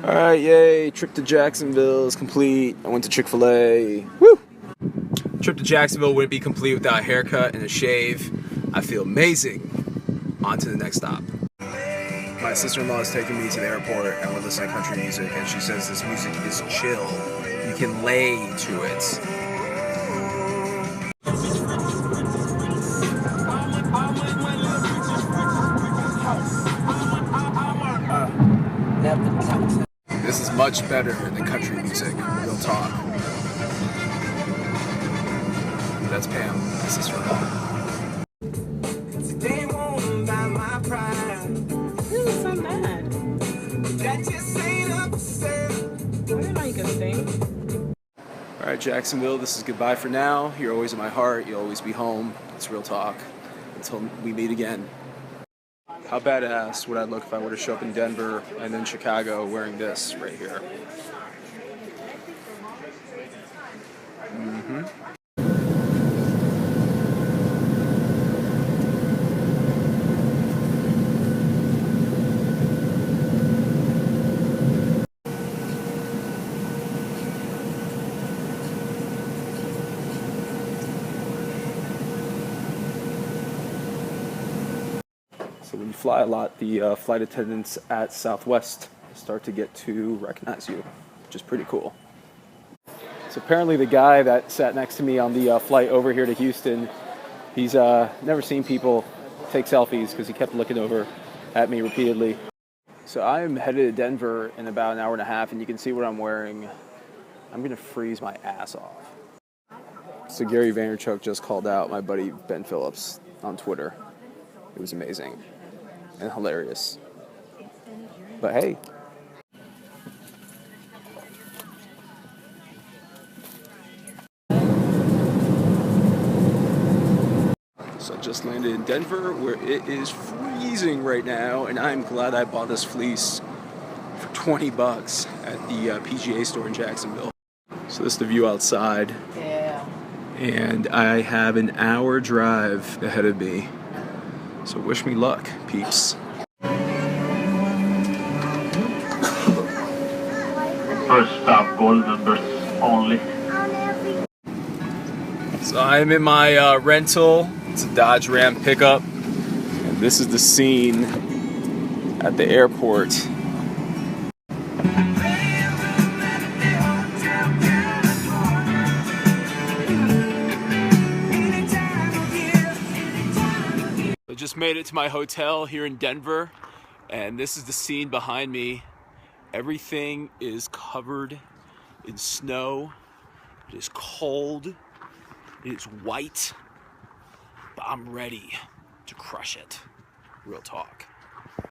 Alright, yay, trip to Jacksonville is complete. I went to Chick-fil-A. Woo! Trip to Jacksonville wouldn't be complete without a haircut and a shave. I feel amazing. On to the next stop. My sister-in-law is taking me to the airport and we're listening to country music, and she says this music is chill. You can lay to it. This is much better than country music, real talk. That's Pam, my sister-in-law. You look so mad. What am I gonna sing? Alright, Jacksonville, this is goodbye for now. You're always in my heart. You'll always be home. It's real talk. Until we meet again. How badass would I look if I were to show up in Denver and then Chicago wearing this right here? So when you fly a lot, the flight attendants at Southwest start to get to recognize you, which is pretty cool. So apparently the guy that sat next to me on the flight over here to Houston, he's never seen people take selfies because he kept looking over at me repeatedly. So I'm headed to Denver in about an hour and a half, and you can see what I'm wearing. I'm gonna freeze my ass off. So Gary Vaynerchuk just called out my buddy Ben Phillips on Twitter. It was amazing and hilarious. But hey. So I just landed in Denver, where it is freezing right now, and I'm glad I bought this fleece for 20 bucks at the PGA store in Jacksonville. So this is the view outside. Yeah. And I have an hour drive ahead of me. So wish me luck, peeps. First stop, gold members only. So I'm in my rental. It's a Dodge Ram pickup. And this is the scene at the airport. Just made it to my hotel here in Denver, and this is the scene behind me. Everything is covered in snow. It is cold. It is white. But I'm ready to crush it. Real talk.